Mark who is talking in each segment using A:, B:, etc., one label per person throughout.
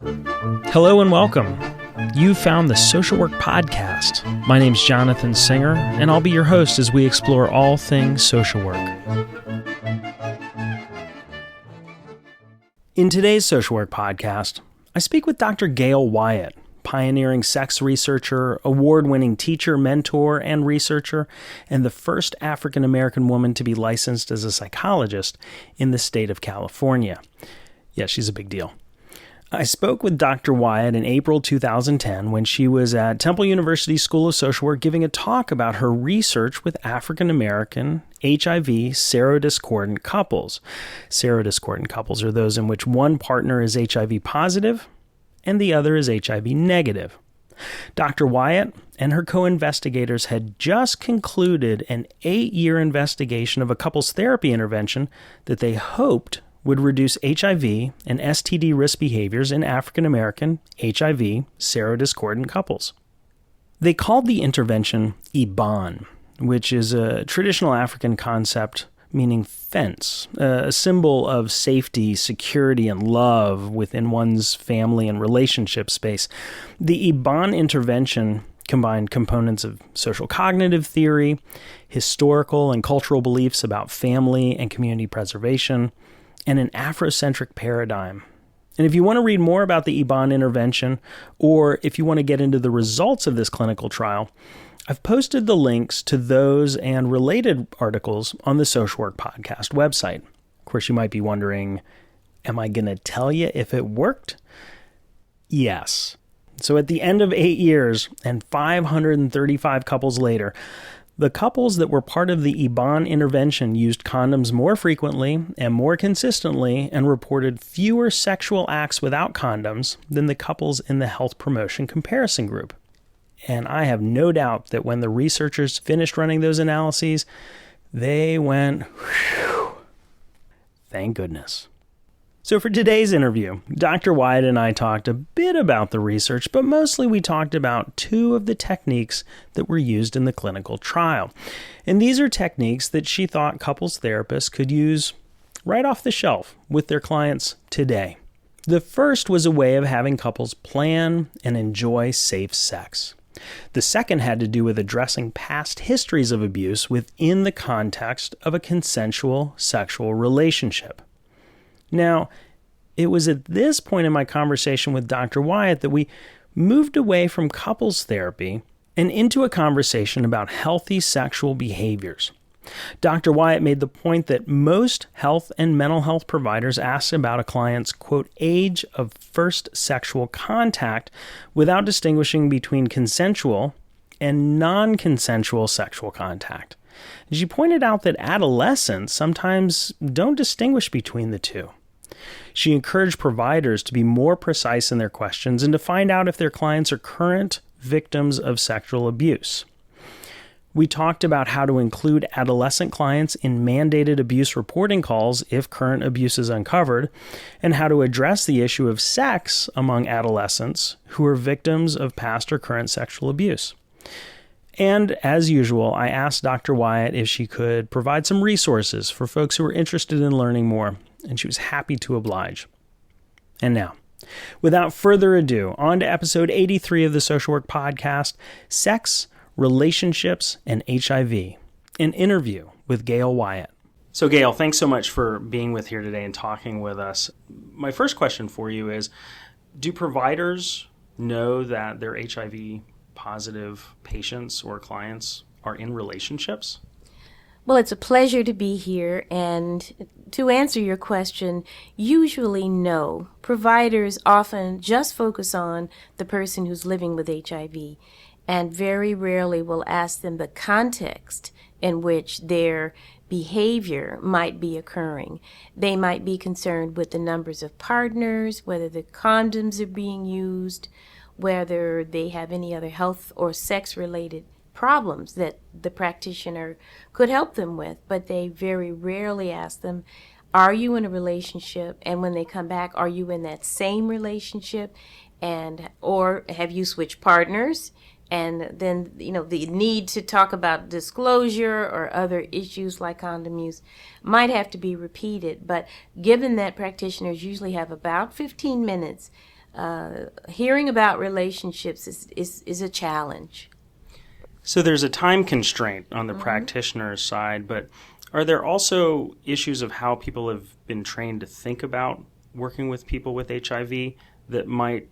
A: Hello and welcome. You found the Social Work Podcast. My name's Jonathan Singer, and I'll be your host as we explore all things social work. In today's Social Work Podcast, I speak with Dr. Gail Wyatt, pioneering sex researcher, award-winning teacher, mentor, and researcher, and the first African-American woman to be licensed as a psychologist in the state of California. Yeah, she's a big deal. I spoke with Dr. Wyatt in April 2010 when she was at Temple University School of Social Work giving a talk about her research with African-American HIV serodiscordant couples. Serodiscordant couples are those in which one partner is HIV positive and the other is HIV negative. Dr. Wyatt and her co-investigators had just concluded an 8-year investigation of a couples therapy intervention that they hoped would reduce HIV and STD risk behaviors in African-American HIV serodiscordant couples. They called the intervention Iban, which is a traditional African concept meaning fence, a symbol of safety, security, and love within one's family and relationship space. The Iban intervention combined components of social cognitive theory, historical and cultural beliefs about family and community preservation, and an Afrocentric paradigm. And if you want to read more about the Iban intervention, or if you want to get into the results of this clinical trial, I've posted the links to those and related articles on the Social Work Podcast website. Of course, you might be wondering, am I going to tell you if it worked? Yes. So at the end of 8 years and 535 couples later, the couples that were part of the Iban intervention used condoms more frequently and more consistently and reported fewer sexual acts without condoms than the couples in the health promotion comparison group. And I have no doubt that when the researchers finished running those analyses, they went, whew, thank goodness. So for today's interview, Dr. Wyatt and I talked a bit about the research, but mostly we talked about two of the techniques that were used in the clinical trial. And these are techniques that she thought couples therapists could use right off the shelf with their clients today. The first was a way of having couples plan and enjoy safe sex. The second had to do with addressing past histories of abuse within the context of a consensual sexual relationship. Now, it was at this point in my conversation with Dr. Wyatt that we moved away from couples therapy and into a conversation about healthy sexual behaviors. Dr. Wyatt made the point that most health and mental health providers ask about a client's, quote, age of first sexual contact without distinguishing between consensual and non-consensual sexual contact. She pointed out that adolescents sometimes don't distinguish between the two. She encouraged providers to be more precise in their questions and to find out if their clients are current victims of sexual abuse. We talked about how to include adolescent clients in mandated abuse reporting calls if current abuse is uncovered, and how to address the issue of sex among adolescents who are victims of past or current sexual abuse. And as usual, I asked Dr. Wyatt if she could provide some resources for folks who are interested in learning more, and she was happy to oblige. And now, without further ado, on to episode 83 of the Social Work Podcast, Sex, Relationships, and HIV, an interview with Gail Wyatt. So Gail, thanks so much for being with here today and talking with us. My first question for you is, do providers know that their HIV positive patients or clients are in relationships?
B: Well, it's a pleasure to be here, and to answer your question, usually no. Providers often just focus on the person who's living with HIV, and very rarely will ask them the context in which their behavior might be occurring. They might be concerned with the numbers of partners, whether the condoms are being used, whether they have any other health or sex-related problems that the practitioner could help them with, but they very rarely ask them, are you in a relationship? And when they come back, are you in that same relationship? And or have you switched partners? And then, the need to talk about disclosure or other issues like condom use might have to be repeated. But given that practitioners usually have about 15 minutes hearing about relationships is a challenge.
A: So there's a time constraint on the practitioner's side, but are there also issues of how people have been trained to think about working with people with HIV that might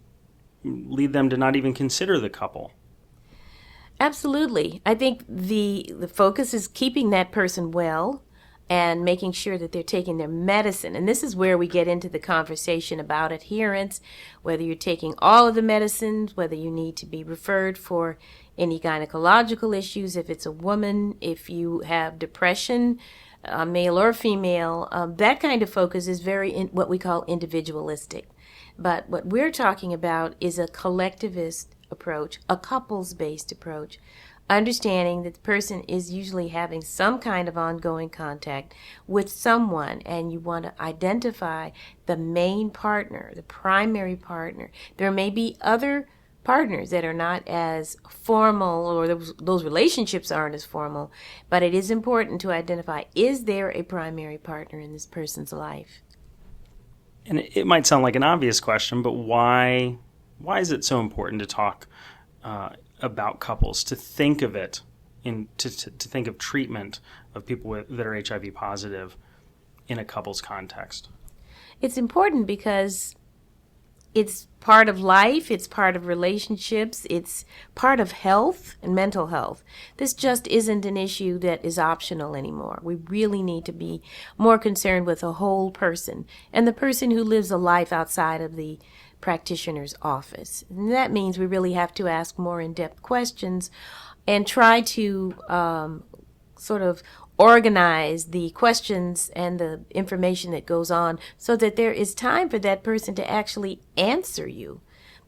A: lead them to not even consider the couple?
B: Absolutely. I think the focus is keeping that person well and making sure that they're taking their medicine. And this is where we get into the conversation about adherence, whether you're taking all of the medicines, whether you need to be referred for any gynecological issues, if it's a woman, if you have depression, male or female. That kind of focus is very what we call individualistic. But what we're talking about is a collectivist approach, a couples-based approach, understanding that the person is usually having some kind of ongoing contact with someone, and you want to identify the main partner, the primary partner. There may be other partners that are not as formal, or those relationships aren't as formal, but it is important to identify, is there a primary partner in this person's life?
A: And it might sound like an obvious question, but why is it so important to talk about couples, to think of it, to think of treatment of people that are HIV positive in a couples context?
B: It's important because it's part of life, it's part of relationships, it's part of health and mental health. This just isn't an issue that is optional anymore. We really need to be more concerned with a whole person and the person who lives a life outside of the practitioner's office. And that means we really have to ask more in-depth questions and try to sort of organize the questions and the information that goes on so that there is time for that person to actually answer you.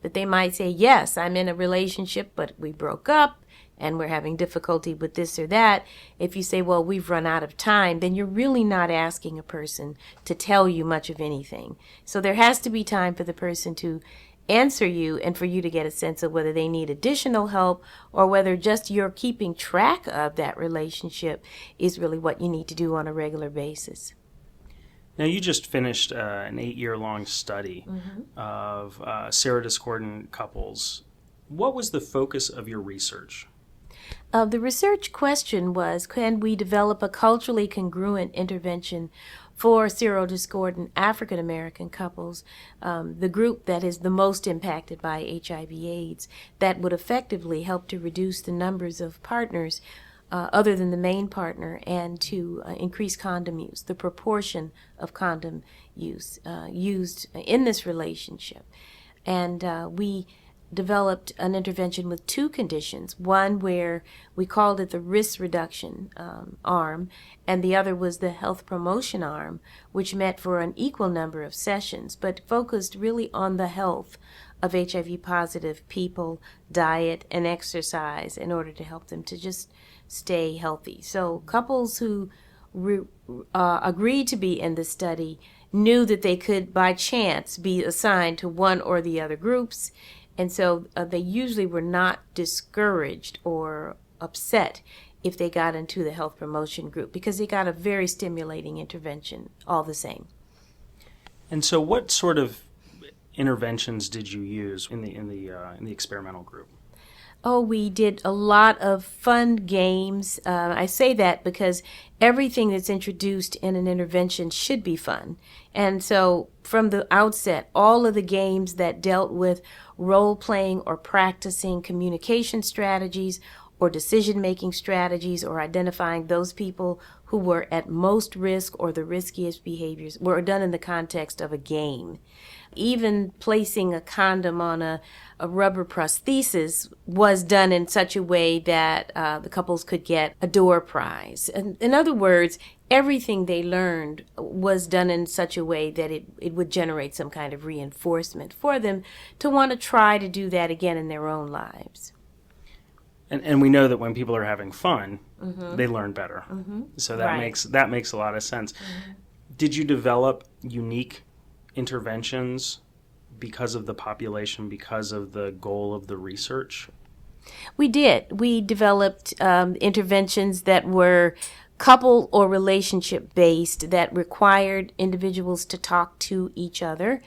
B: That they might say, yes, I'm in a relationship, but we broke up and we're having difficulty with this or that. If you say, well, we've run out of time, then you're really not asking a person to tell you much of anything. So there has to be time for the person to answer you and for you to get a sense of whether they need additional help or whether just you're keeping track of that relationship is really what you need to do on a regular basis.
A: Now, you just finished an 8-year-long study of serodiscordant couples. What was the focus of your research?
B: The research question was, can we develop a culturally congruent intervention for serodiscordant African American couples, the group that is the most impacted by HIV/AIDS, that would effectively help to reduce the numbers of partners other than the main partner and to increase condom use, the proportion of condom use used in this relationship. And we developed an intervention with 2 conditions, one where we called it the risk reduction arm, and the other was the health promotion arm, which met for an equal number of sessions, but focused really on the health of HIV-positive people, diet, and exercise in order to help them to just stay healthy. So couples who agreed to be in the study knew that they could, by chance, be assigned to one or the other groups. And so they usually were not discouraged or upset if they got into the health promotion group because they got a very stimulating intervention all the same.
A: And so what sort of interventions did you use in the experimental group?
B: Oh, we did a lot of fun games. I say that because everything that's introduced in an intervention should be fun. And so from the outset, all of the games that dealt with role-playing or practicing communication strategies or decision-making strategies or identifying those people who were at most risk or the riskiest behaviors were done in the context of a game. Even placing a condom on a rubber prosthesis was done in such a way that the couples could get a door prize. In other words, everything they learned was done in such a way that it would generate some kind of reinforcement for them to want to try to do that again in their own lives.
A: And we know that when people are having fun, they learn better. So that makes a lot of sense. Did you develop unique interventions because of the population, because of the goal of the research?
B: We did. We developed interventions that were couple or relationship based that required individuals to talk to each other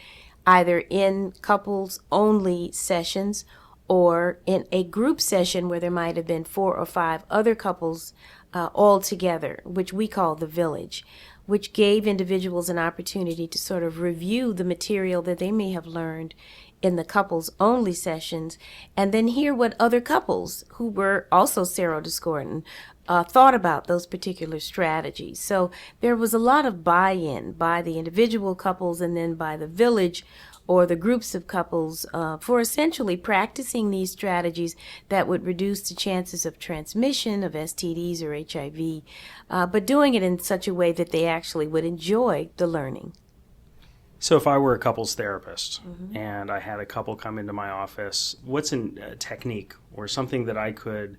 B: either in couples-only sessions or in a group session where there might have been 4 or 5 other couples all together, which we call the village, which gave individuals an opportunity to sort of review the material that they may have learned in the couples-only sessions, and then hear what other couples who were also serodiscordant thought about those particular strategies. So there was a lot of buy-in by the individual couples and then by the village or the groups of couples for essentially practicing these strategies that would reduce the chances of transmission of STDs or HIV, but doing it in such a way that they actually would enjoy the learning.
A: So if I were a couples therapist and I had a couple come into my office, what's a technique or something that I could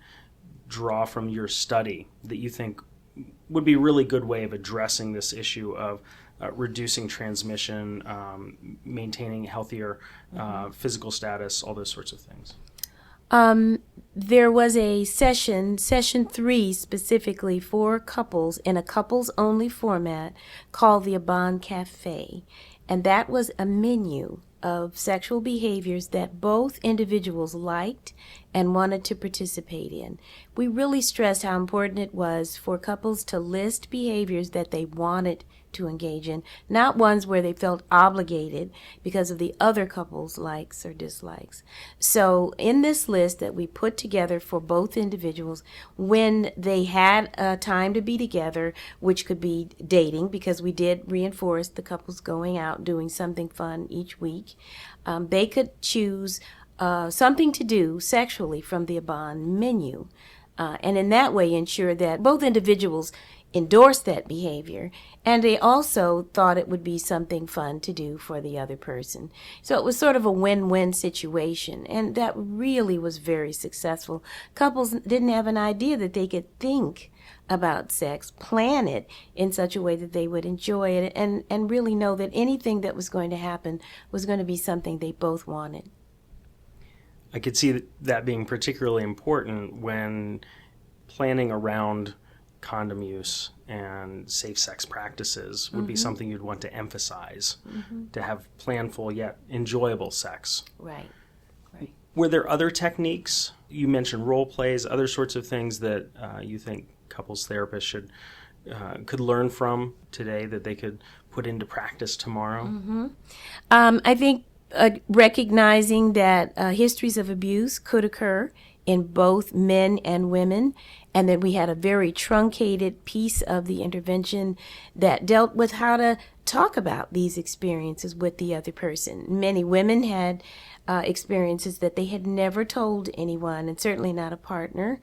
A: draw from your study that you think would be a really good way of addressing this issue of reducing transmission, maintaining healthier physical status, all those sorts of things?
B: There was a session 3 specifically for couples in a couples-only format called the Abon Cafe. And that was a menu of sexual behaviors that both individuals liked and wanted to participate in. We really stressed how important it was for couples to list behaviors that they wanted to engage in, not ones where they felt obligated because of the other couple's likes or dislikes. So in this list that we put together for both individuals, when they had time to be together, which could be dating, because we did reinforce the couples going out doing something fun each week, they could choose something to do sexually from the Abon menu, and in that way ensure that both individuals endorsed that behavior, and they also thought it would be something fun to do for the other person. So it was sort of a win-win situation, and that really was very successful. Couples didn't have an idea that they could think about sex, plan it in such a way that they would enjoy it, and really know that anything that was going to happen was going to be something they both wanted.
A: I could see that being particularly important when planning around condom use and safe sex practices would be something you'd want to emphasize, to have planful yet enjoyable sex.
B: Right.
A: Were there other techniques? You mentioned role plays, other sorts of things that you think couples therapists could learn from today that they could put into practice tomorrow?
B: I think recognizing that histories of abuse could occur in both men and women, and that we had a very truncated piece of the intervention that dealt with how to talk about these experiences with the other person. Many women had experiences that they had never told anyone, and certainly not a partner.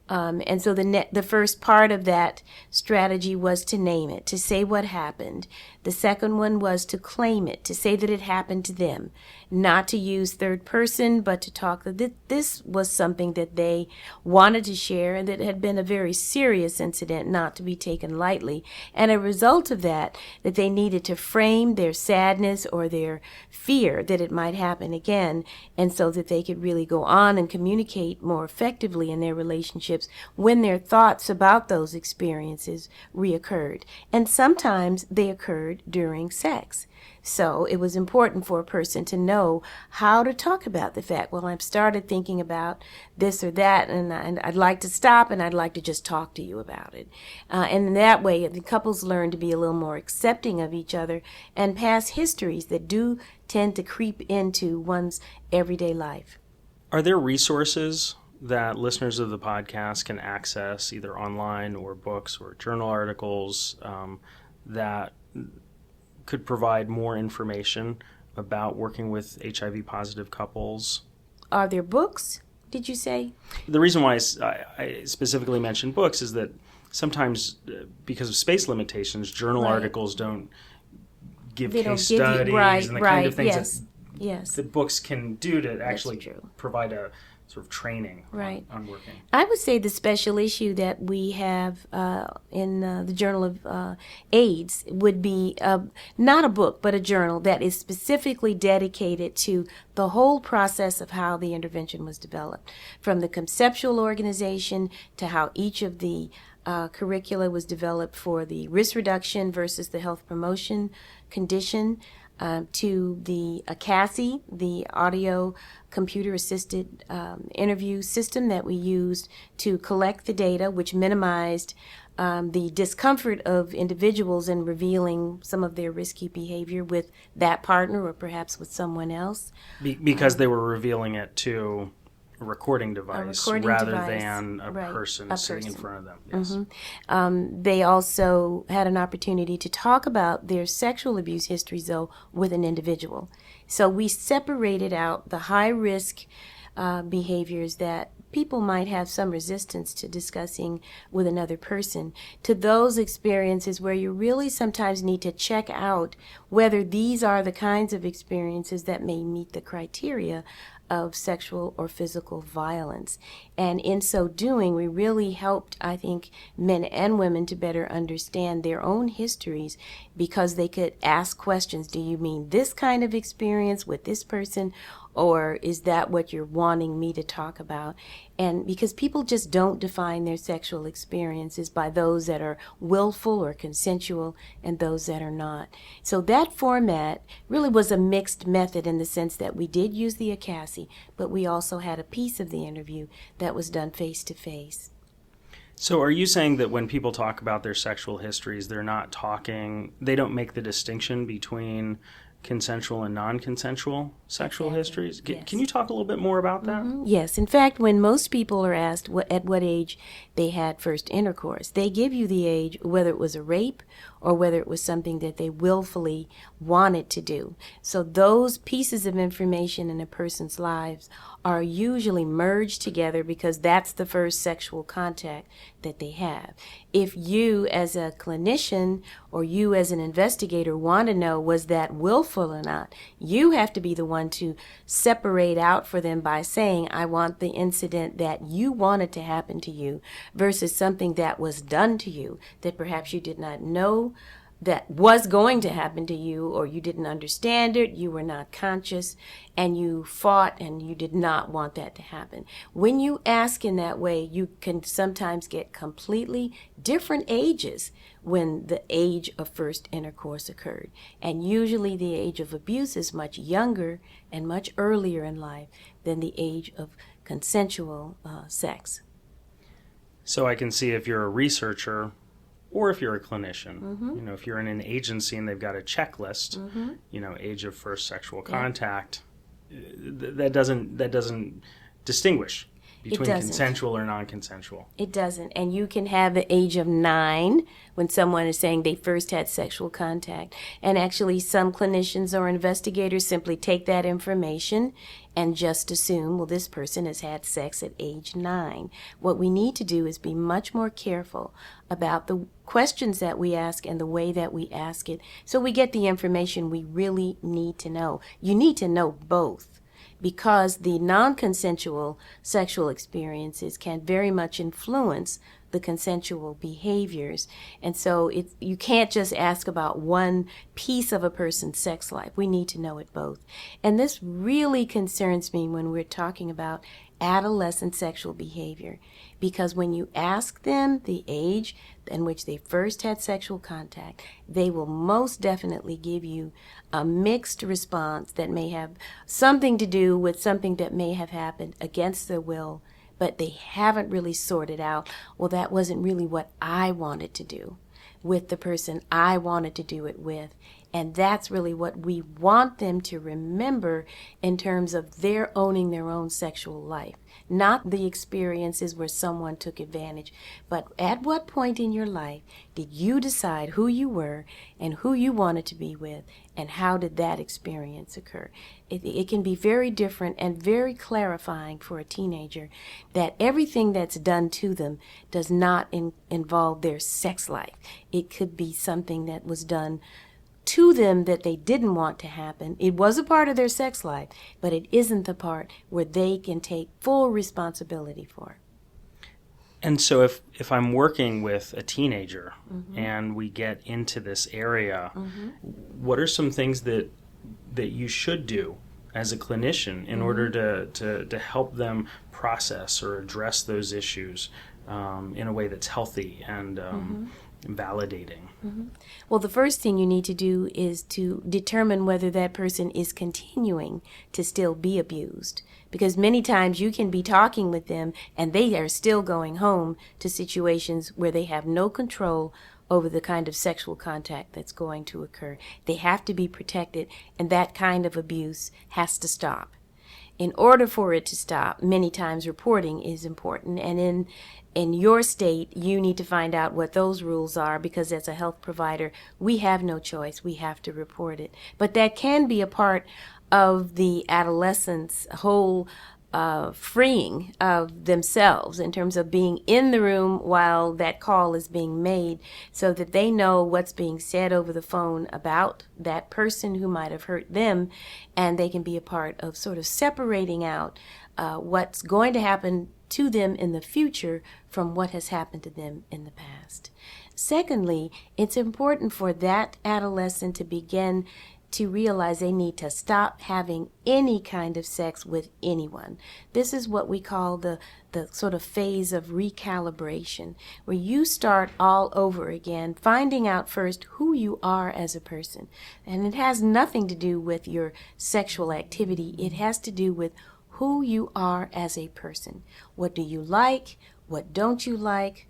B: And so the first part of that strategy was to name it, to say what happened. The second one was to claim it, to say that it happened to them, not to use third person, but to talk that this was something that they wanted to share and that had been a very serious incident, not to be taken lightly. And a result of that they needed to frame their sadness or their fear that it might happen again, and so that they could really go on and communicate more effectively in their relationships when their thoughts about those experiences reoccurred. And sometimes they occurred during sex. So it was important for a person to know how to talk about the fact, well, I've started thinking about this or that, and I'd like to stop, and I'd like to just talk to you about it. And in that way, the couples learn to be a little more accepting of each other and past histories that do tend to creep into one's everyday life.
A: Are there resources that listeners of the podcast can access either online or books or journal articles that could provide more information about working with HIV positive couples?
B: Are there books, did you say?
A: The reason why I specifically mentioned books is that sometimes because of space limitations, journal articles don't give case studies and the kind of things that books can do to actually provide a sort of training on working.
B: I would say the special issue that we have in the Journal of AIDS would be not a book, but a journal that is specifically dedicated to the whole process of how the intervention was developed, from the conceptual organization to how each of the curricula was developed for the risk reduction versus the health promotion condition, to the ACASI, the audio computer assisted interview system that we used to collect the data, which minimized the discomfort of individuals in revealing some of their risky behavior with that partner or perhaps with someone else.
A: Because they were revealing it to a recording device rather than a person sitting in front of them. Yes.
B: They also had an opportunity to talk about their sexual abuse histories, though, with an individual. So we separated out the high-risk behaviors that people might have some resistance to discussing with another person, to those experiences where you really sometimes need to check out whether these are the kinds of experiences that may meet the criteria of sexual or physical violence. And in so doing, we really helped, I think, men and women to better understand their own histories, because they could ask questions. Do you mean this kind of experience with this person? Or is that what you're wanting me to talk about? And because people just don't define their sexual experiences by those that are willful or consensual and those that are not. So that format really was a mixed method in the sense that we did use the ACASI, but we also had a piece of the interview that was done face to face.
A: So are you saying that when people talk about their sexual histories, they don't make the distinction between consensual and non-consensual sexual histories?
B: Yes.
A: Can you talk a little bit more about that?
B: Mm-hmm. Yes. In fact, when most people are asked at what age they had first intercourse, they give you the age, whether it was a rape or whether it was something that they willfully wanted to do. So those pieces of information in a person's lives are usually merged together because that's the first sexual contact that they have. If you as a clinician or you as an investigator want to know was that willful or not, you have to be the one to separate out for them by saying, I want the incident that you wanted to happen to you versus something that was done to you that perhaps you did not know that was going to happen to you, or you didn't understand it, you were not conscious, and you fought and you did not want that to happen. When you ask in that way, you can sometimes get completely different ages when the age of first intercourse occurred. And usually the age of abuse is much younger and much earlier in life than the age of consensual sex.
A: So I can see if you're a researcher or if you're a clinician, if you're in an agency and they've got a checklist, age of first sexual contact, that doesn't distinguish between consensual or non-consensual.
B: It doesn't. And you can have the age of 9 when someone is saying they first had sexual contact. And actually some clinicians or investigators simply take that information and just assume, well, this person has had sex at age 9. What we need to do is be much more careful about the questions that we ask and the way that we ask it, so we get the information we really need to know. You need to know both, because the non-consensual sexual experiences can very much influence the consensual behaviors. And so you can't just ask about one piece of a person's sex life. We need to know it both. And this really concerns me when we're talking about adolescent sexual behavior, because when you ask them the age in which they first had sexual contact, they will most definitely give you a mixed response that may have something to do with something that may have happened against their will, but they haven't really sorted out, well, that wasn't really what I wanted to do with the person I wanted to do it with. And that's really what we want them to remember in terms of their owning their own sexual life. Not the experiences where someone took advantage, but at what point in your life did you decide who you were and who you wanted to be with, and how did that experience occur? It can be very different and very clarifying for a teenager that everything that's done to them does not involve their sex life. It could be something that was done to them that they didn't want to happen. It was a part of their sex life, but it isn't the part where they can take full responsibility for.
A: And so if I'm working with a teenager and we get into this area, what are some things that you should do as a clinician in order to help them process or address those issues in a way that's healthy and validating?
B: Well, the first thing you need to do is to determine whether that person is continuing to still be abused. Because many times you can be talking with them and they are still going home to situations where they have no control over the kind of sexual contact that's going to occur. They have to be protected, and that kind of abuse has to stop. In order for it to stop, many times reporting is important, and in your state, you need to find out what those rules are, because as a health provider, we have no choice. We have to report it. But that can be a part of the adolescent's whole freeing of themselves in terms of being in the room while that call is being made, so that they know what's being said over the phone about that person who might have hurt them, and they can be a part of sort of separating out what's going to happen to them in the future from what has happened to them in the past. Secondly, it's important for that adolescent to begin to realize they need to stop having any kind of sex with anyone. This is what we call the sort of phase of recalibration, where you start all over again, finding out first who you are as a person. And it has nothing to do with your sexual activity. It has to do with who you are as a person. What do you like? What don't you like?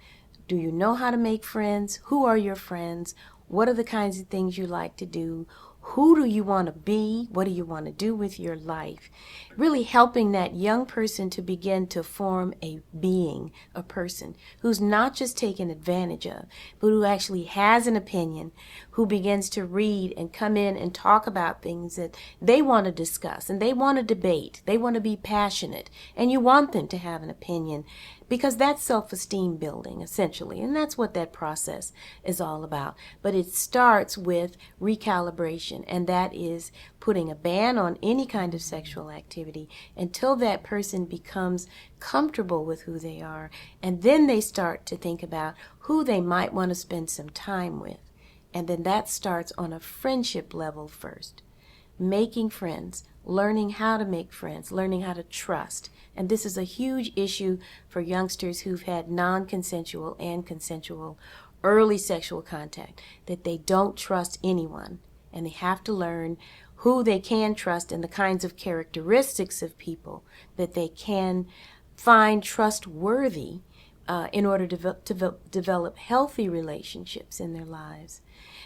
B: Do you know how to make friends? Who are your friends? What are the kinds of things you like to do? Who do you want to be? What do you want to do with your life? Really helping that young person to begin to form a being, a person who's not just taken advantage of, but who actually has an opinion, who begins to read and come in and talk about things that they want to discuss and they want to debate. They want to be passionate, and you want them to have an opinion, because that's self-esteem building, essentially, and that's what that process is all about. But it starts with recalibration, and that is putting a ban on any kind of sexual activity until that person becomes comfortable with who they are, and then they start to think about who they might want to spend some time with. And then that starts on a friendship level first. Making friends, learning how to make friends, learning how to trust. And this is a huge issue for youngsters who've had non-consensual and consensual early sexual contact, that they don't trust anyone. And they have to learn who they can trust and the kinds of characteristics of people that they can find trustworthy in order to develop healthy relationships in their lives.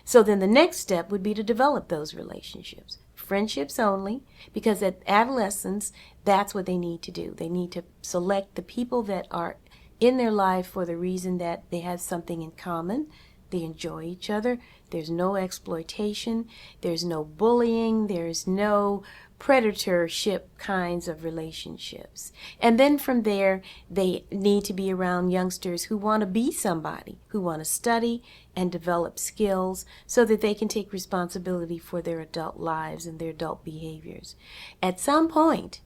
B: So then the next step would be to develop those relationships. Friendships only, because at adolescence, that's what they need to do. They need to select the people that are in their life for the reason that they have something in common. They enjoy each other. There's no exploitation. There's no bullying. There's no predatorship kinds of relationships. And then from there, they need to be around youngsters who want to be somebody, who want to study and develop skills so that they can take responsibility for their adult lives and their adult behaviors. At some point,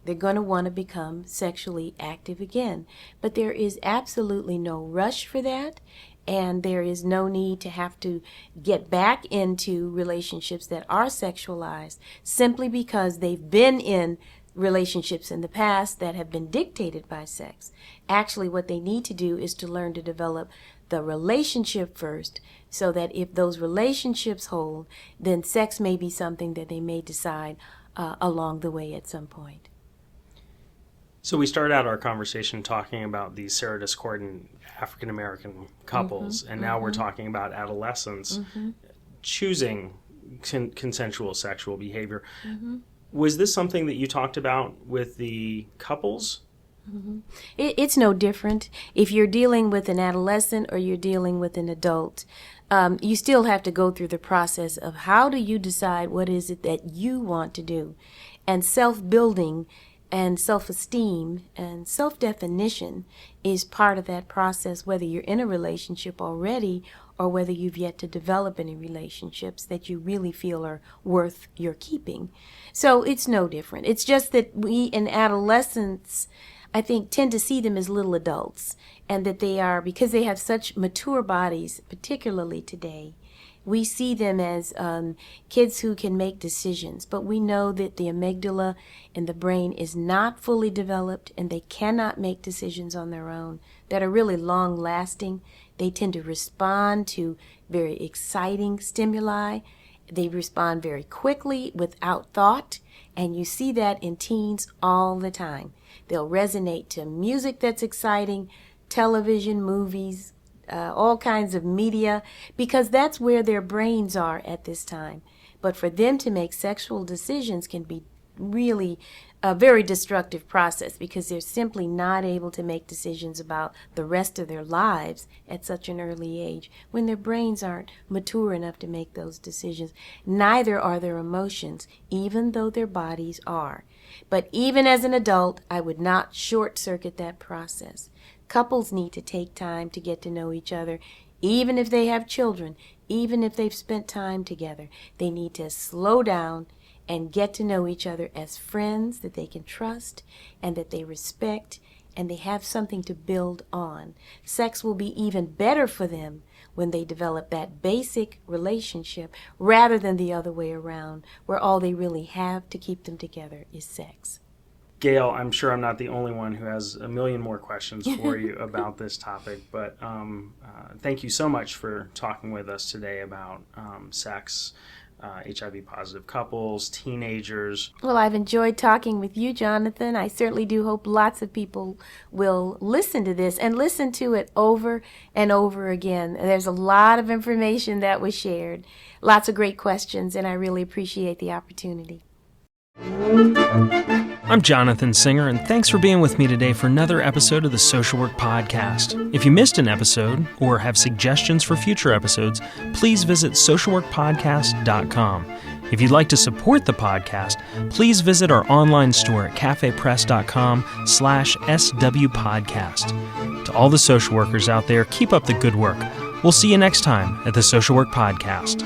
B: they're going to want to become sexually active again. But there is absolutely no rush for that. And there is no need to have to get back into relationships that are sexualized simply because they've been in relationships in the past that have been dictated by sex. Actually, what they need to do is to learn to develop the relationship first, so that if those relationships hold, then sex may be something that they may decide along the way at some point.
A: So we started out our conversation talking about the Sarah Discordant African-American couples, and now we're talking about adolescents choosing consensual sexual behavior. Was this something that you talked about with the couples?
B: It's no different. If you're dealing with an adolescent or you're dealing with an adult, you still have to go through the process of how do you decide what is it that you want to do. And self-building and self-esteem and self-definition is part of that process, whether you're in a relationship already or whether you've yet to develop any relationships that you really feel are worth your keeping. So it's no different. It's just that we in adolescents, I think, tend to see them as little adults, and that they are, because they have such mature bodies, particularly today, we see them as kids who can make decisions, but we know that the amygdala in the brain is not fully developed, and they cannot make decisions on their own that are really long-lasting. They tend to respond to very exciting stimuli. They respond very quickly without thought, and you see that in teens all the time. They'll resonate to music that's exciting, television, movies, all kinds of media, because that's where their brains are at this time. But for them to make sexual decisions can be really a very destructive process, because they're simply not able to make decisions about the rest of their lives at such an early age when their brains aren't mature enough to make those decisions. Neither are their emotions, even though their bodies are. But even as an adult, I would not short-circuit that process. Couples need to take time to get to know each other. Even if they have children, even if they've spent time together, they need to slow down and get to know each other as friends that they can trust and that they respect, and they have something to build on. Sex will be even better for them when they develop that basic relationship rather than the other way around, where all they really have to keep them together is sex.
A: Gail, I'm sure I'm not the only one who has a million more questions for you about this topic, but thank you so much for talking with us today about sex, HIV-positive couples, teenagers.
B: Well, I've enjoyed talking with you, Jonathan. I certainly do hope lots of people will listen to this and listen to it over and over again. There's a lot of information that was shared, lots of great questions, and I really appreciate the opportunity.
A: I'm Jonathan Singer, and thanks for being with me today for another episode of the Social Work Podcast. If you missed an episode or have suggestions for future episodes, please visit socialworkpodcast.com. If you'd like to support the podcast, please visit our online store at cafepress.com/swpodcast. To all the social workers out there, keep up the good work. We'll see you next time at the Social Work Podcast.